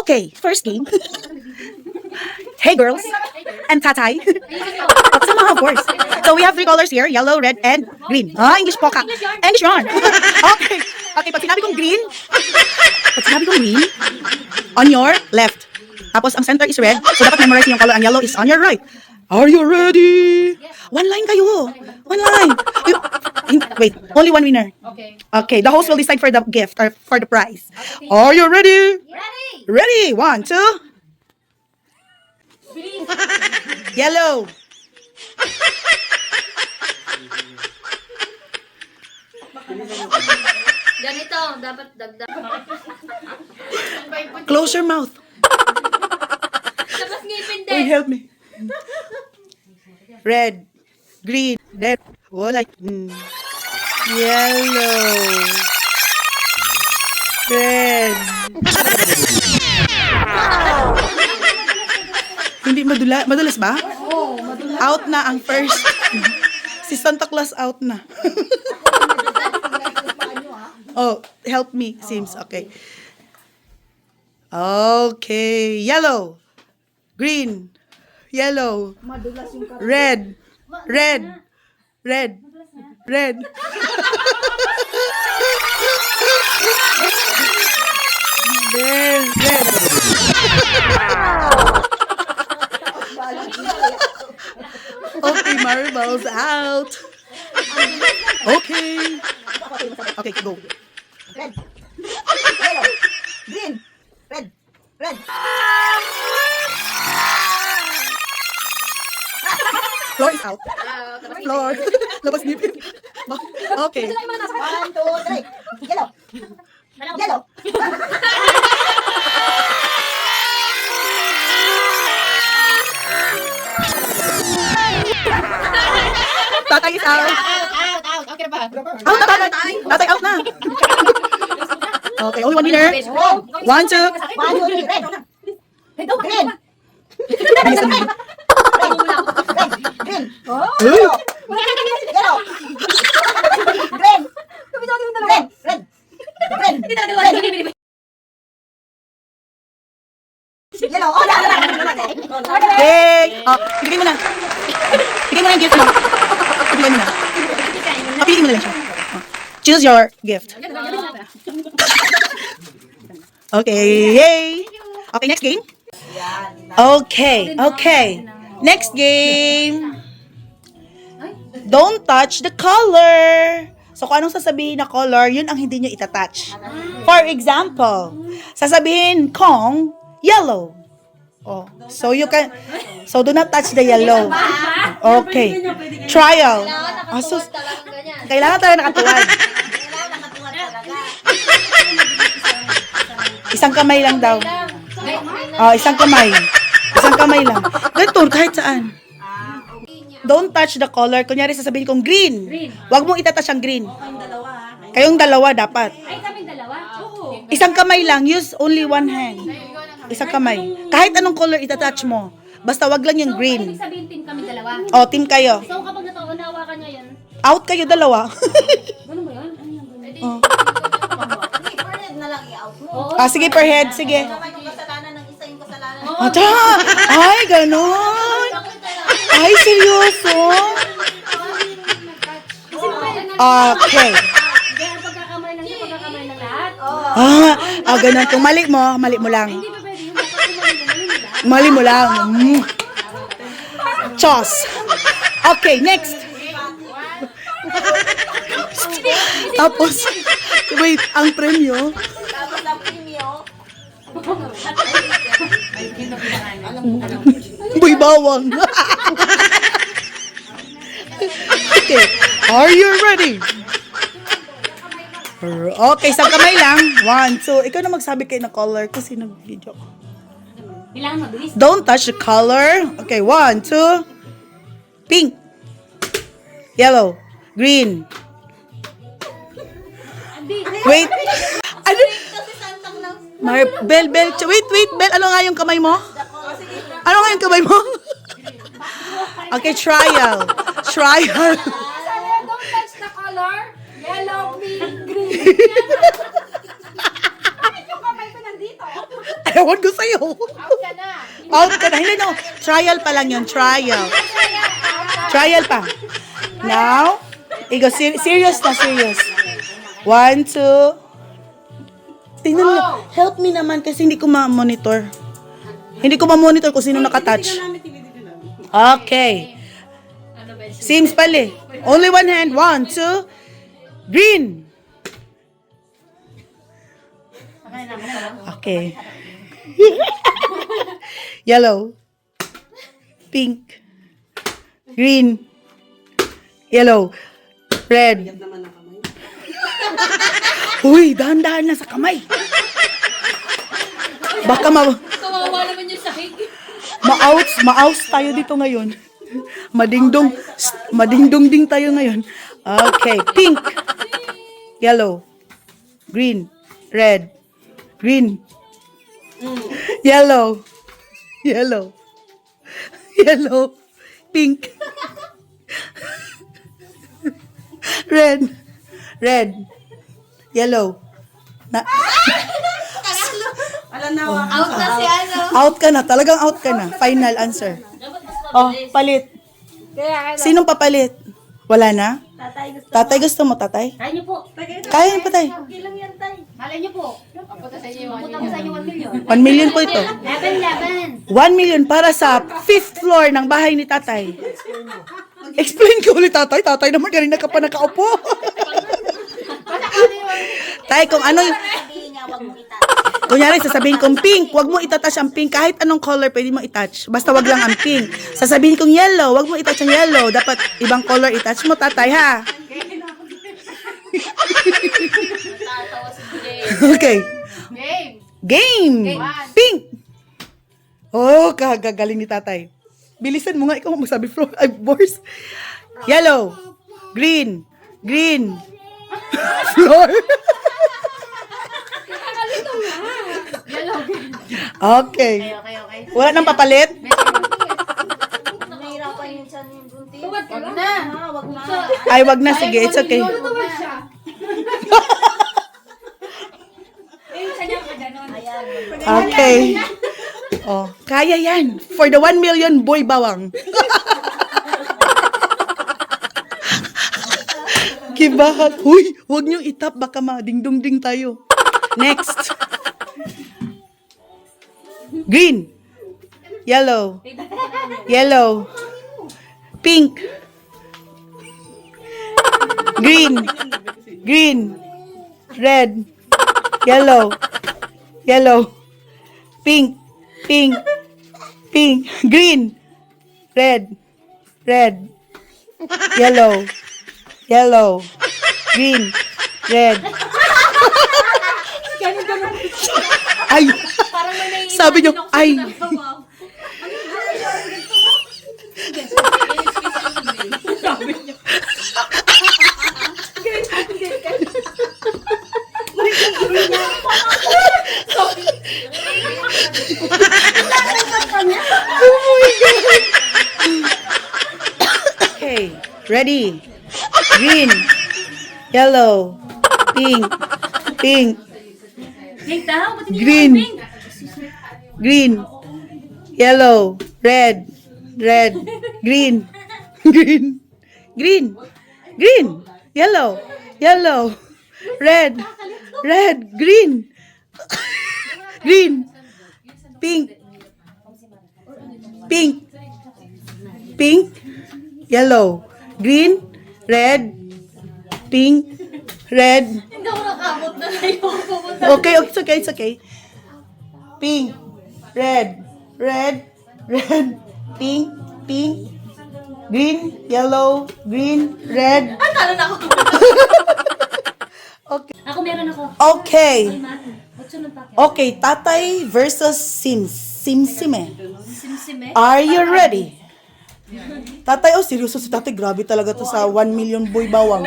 Okay, first game. Hey girls and tatay. Sama, of course. So we have three colors here, yellow, red, and green. Ah, English po ka. English yarn. Okay. Okay, pag sinabi kong green, on your left. Tapos ang center is red, so dapat memorize yung color. Ang yellow is on your right. Are you ready? One line kayo. One line. Wait, only one winner. Okay. Okay, the host will decide for the gift or for the prize. Are you ready? Ready! Ready? 1, 2. Yellow. Ganito, dapat dagdag. Close your mouth. Tapos ngipin din. Wait, help me. Red, green, red, like yellow, red. Hindi madulas ba? Oo, madulas. Out na ang first. Si Santa Claus out na. Oh, help me, seems okay. Okay, yellow, green, yellow, red, red, red, red. Red, red. Okay, marbles out. Okay. Okay, go. Red. Yellow. Green. Red. Red. Floor is out. Floor. Labas ngipin. Okay. 1, 2, 3. Yellow. Yellow. Tatay is out. Out. Okay na ba? Out na tatay. Tatay out na. Okay, only one winner. 1, 2. 1, 2, 3. Red. Green. Bilisan mo. Green. Ooh. Yellow. Green. Red. Red. Red. Yellow. Oh, Hey! Oh, bigay mo na. Bigay mo na yung gift mo. Bigay mo na. Piliin mo na lang siya. Oh. Choose your gift. Okay, yay! Okay, next game. Okay, okay. Next game. Don't touch the color. So, kung anong sasabihin na color, yun ang hindi nyo itatouch. For example, sasabihin kong yellow. Oh, so you can, so do not touch the yellow. Okay. Trial. Ah, so, Talagang ganyan. kailangan talaga nakatuwad. Isang kamay lang daw. Oh, isang kamay. Isang kamay lang. Ganito, kahit saan. Don't touch the color. Kunyari, sasabihin kong green. Huwag mong itatouch ang green. Kayong dalawa dapat. Ay, kaming dalawa? Oo. Isang kamay lang. Use only one hand. Isang kamay. Kahit anong color itatouch mo. Basta wag lang yung Ibig green. sabihin, team kami dalawa. O, team kayo. So, kapag nataunawa ka niya yan, Out kayo dalawa. ganun ba yan? Ano yung ganun? Oh. na lang i-out mo. Oo. Ah, sige, per head. Sige. Naman yung kasalanan ng isa yung kasalanan. Ah, ay, ganon. Ay, seryoso? Okay. Kaya ang pagkakamay lang siya, pagkakamay ng lahat. Ganon. Kung mali mo lang. Hindi ba pwede yung dapat kumali nila? Mali mo lang. Chos. Okay, next. Tapos, wait, ang premyo. Tapos ang premio. Boy bawang. Okay, are you ready? Okay, isang kamay lang. 1, 2. Ikaw na magsabi kayo ng color kasi nag-video ko. Kailangan mabilis. Don't touch the color. Okay, 1, 2. Pink. Yellow. Green. Wait. Ano? Kasi santang lang. Bel. Wait, Bel. Ano nga yung kamay mo? Ano nga yung kamay mo? Okay, trial. Trial. Don't touch the color. Yellow, pink, green. Bakit yung kamay ko nandito? Ewan ko sa'yo. Out ka na. Hindi, no. Trial pa lang yun. Trial. Trial pa. Now, ikaw, serious na, serious. 1, 2. Tingnan mo. Help me naman kasi hindi ko ma-monitor. Hindi ko ma-monitor kung sino nakatouch. Okay. Seems pala. Only one hand. 1, 2. Green. Okay. Yellow. Pink. Green. Yellow. Red. Uy, dahan-dahan na sa kamay. Baka Kawawa naman yung sahig. ma-outs tayo dito ngayon. Madingdong ding tayo ngayon. Okay, pink. Yellow. Green. Red. Green. Yellow. Yellow. Yellow. Pink. Red. Red. Yellow. Out na si ano. Out ka na. Talagang out ka na. Final answer. Oh, palit. Sinong papalit? Wala na? Tatay gusto mo, tatay? Kaya niyo po. Kaya niyo pa, tay. Malay niyo po. Punta sa inyo 1 million. 1 million po ito. Laban. 1 million para sa 5th floor ng bahay ni tatay. Explain ko ulit, tatay. Tatay naman, kanina ka pa nakaupo. Tay, kung ano yung... Sabihin niya, wag mong ita. Kunyari, sasabihin kong pink, wag mo itatouch ang pink. Kahit anong color, pwede mo itouch. Basta wag lang ang pink. Sasabihin kong yellow, wag mo itouch ang yellow. Dapat ibang color itouch mo, tatay, ha? Tatawa si Jay. Okay. Game. Game! Pink! Oh, kagagaling ni tatay. Bilisan mo nga, ikaw magsabi floor. Ay, boys. Yellow. Green. Green. Floor. Okay. Okay. Wala nang papalit? Nahihirapan yun sa yung buntis. Wag na. Wag na. Ay, wag na. Sige, it's okay. Ayan. Okay. Oh, kaya yan. For the 1 million boy bawang. Kibahan. Huy, wag niyong itap. Baka madingdong-ding tayo. Next. Green. Yellow. Yellow. Pink. Green. Green. Red. Yellow. Yellow. Pink. Pink. Pink. Green. Red. Red. Yellow. Yellow. Green. Red. Ay. Sabi nyo, ay. Okay, ready. Green, yellow, pink, pink, Pink daw. Ba't hindi Green. naman pink? green, yellow, red, red, green, green, green, green, yellow, yellow, red, red, green, green, pink, pink, pink, yellow, green, red, pink, red. Hindi ako nakabot na lang yung pumunta. Okay, it's okay, it's okay. Pink, red, red, red, pink, pink, green, yellow, green, red. Talo na ako. Okay. Ako meron ako. Okay. Ba't sunod pa? Okay, tatay versus Simsime. Simsime. Are you ready? Tatay, oh, seryoso si tatay. Grabe talaga to sa 1 million boy bawang.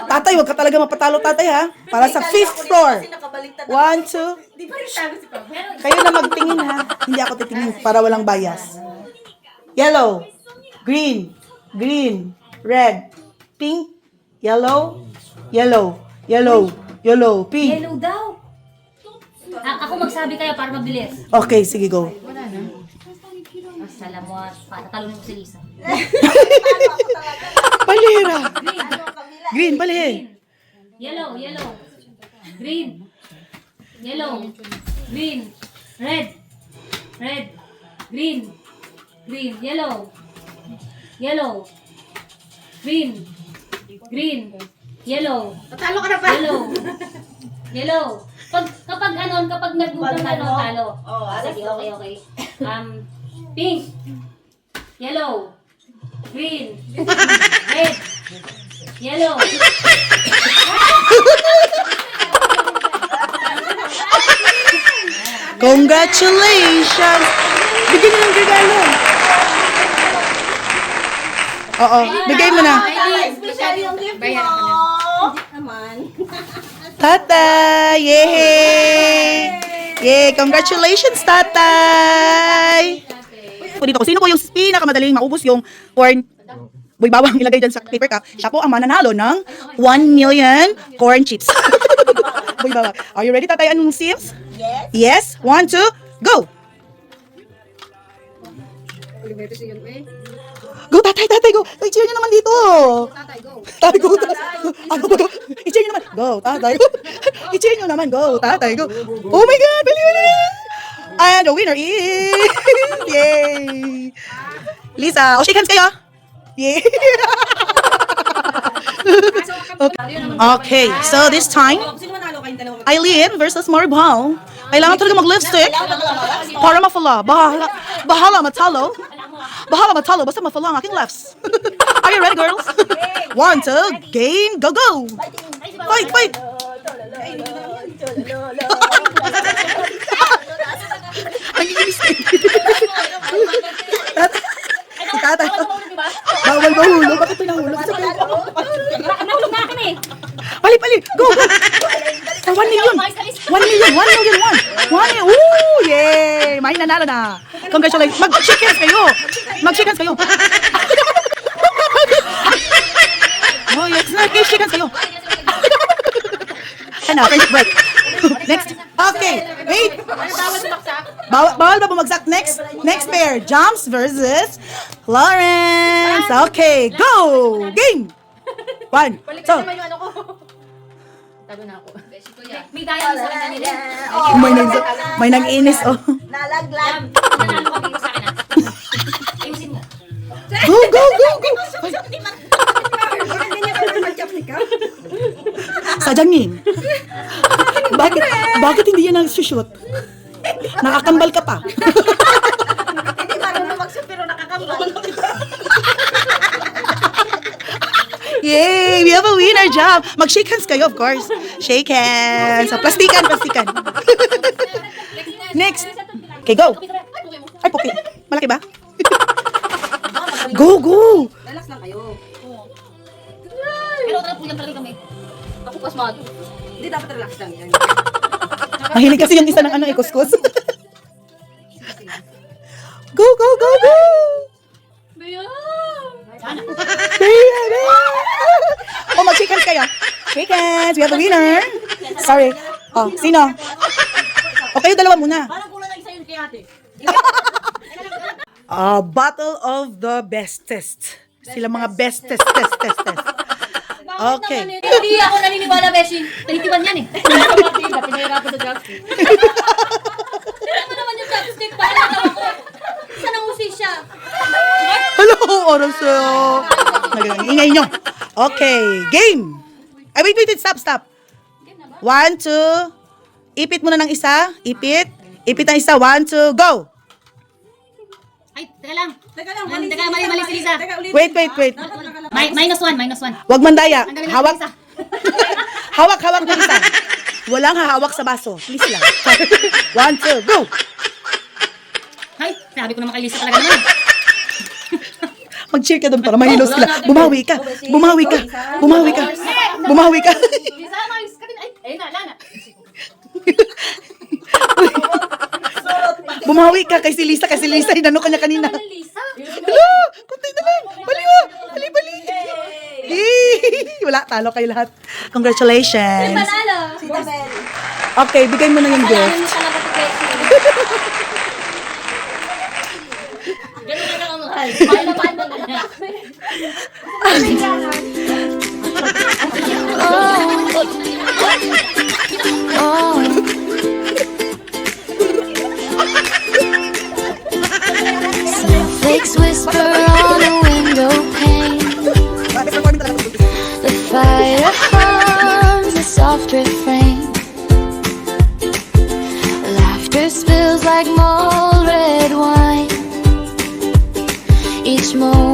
Tatay, wag ka talaga mapatalo, tatay, ha? Para sa 5th floor. 1, 2. Di ba rin tago si Papa? Kayo na magtingin, ha? Hindi ako titingin para walang bias. Yellow, green, green, red, pink, yellow, yellow, yellow, yellow, pink, Yellow daw. Ako magsabi kayo para mabilis. Okay, sige, go. Salamot. Talunin mo si Lisa. Palihira. Green, palihi. Yellow. Green. Yellow. Green. Red. Green. Yellow. Green. Yellow. Tatalo ka na pa. Yellow. Kapag nag-google ng talo. Sige, okay. Pink. Yellow. Green. Red. Yellow. Congratulations! Bigyan niyo ng regalo. Oo, bigay mo na. Special yung gift mo. Naman. Tatay! Yay! Yay! Congratulations, tatay! Dito ko, sino po yung pinakamadaling maubos yung corn boy bawang ilagay dyan sa paper cup? Siya po ang mananalo ng 1 million corn chips. Boy bawang. Are you ready, tatay? Anong Sims? Yes. 1, 2, go! Go, tatay, go! I-cheer nyo naman dito! Tatay, go! Ano ba? I-cheer nyo naman! Go, tatay, go! I-cheer nyo naman! Go, tatay, go! Oh my God! Bali! And the winner is... Yay! Lisa, shake hands kayo! Yay! Okay, so this time, Eileen versus Maribel. Kailangan talaga mag-lipstick para mafala. Bahala matalo. Basta mafala ang aking lips. Are you ready, girls? 1, 2, game, go! Fight! Nangiginis ka. Tatay. Bawal mahulog. Bakit ito nahulog? Nahulog na akin eh. Pali. Go. For 1 million. 1 million. 1 million. Ooh, yay. May nanalo na. Congratulations. Mag-chickens kayo. Oh, yes. Chickens kayo. Ano, first break. Next. Okay. Wait. Bawal ba bumagsak? Next pair. Jumps versus Lawrence. Okay. Go. Game. 1, 2. Naman yung ano ko. Tago na ako. May daya sa akin nila. Oh, may nang-inis. Oh. Nanalo ka dito sa akin. Ayusin mo. Go. Sadyang Ning. Bakit hindi yan nag-shoot? Nakakambal ka pa. Hindi marunong mag-shoot pero nakakambal. Yay! We have a winner job. Mag-shake hands kayo, of course. Shake hands. So, plastikan. Next. Okay, go. Ay, okay. Malaki ba? Go. Relax lang kayo. Pero pulang talaga kami. Ako pasmado. Hindi dapat relax lang yan. Mahilig kasi yung isa ng kuskus. Go. Oh, mag-shake hands kayo. Shake hands. We have a winner. Sorry. Oh, sino? Okay, dalawa muna. Parang kulang na isa yun kay ate. Battle of the bestest. Sila mga bestest. Okay. Hindi ako naniniwala, Beshi. 21 yan eh. Pinahirapan sa jockstick. Tignan mo naman yung chopstick. Paano natawa ko? Saan ang usisya? Hello, oras ingay nyo. Okay, game. Ay, wait, stop. 1, 2. Ipit muna ng isa. Ipit ang isa. 1, 2, go. Ay, teka lang. Mali si Lisa. Wait. -1. Huwag mandaya. Ang galing ng Hawak. Lisa. Hawak ng isa. Walang hahawak sa baso. Please lang. 1, 2, go. Ay, sabi ko naman kay Lisa talaga naman. Mag-cheer ka doon para mahilo sila. Bumawi ka. Lisa, mais ka din. Ay, Lana. Bumawi ka kay si Lisa. Inano ka niya kanina. Naman ng Lisa. Hello! Kunti na lang. Bali. Yay! Wala, talo kayo lahat. Congratulations. Panalo. Si Tabel. Okay, bigay mo na yung Kailangan mo gift. pala pati Ganun na lang mahal. Mahal na mahal na ganyan. Snowflakes whisper on the window pane. The fire hums a soft refrain. Laughter spills like mulled red wine. Each moment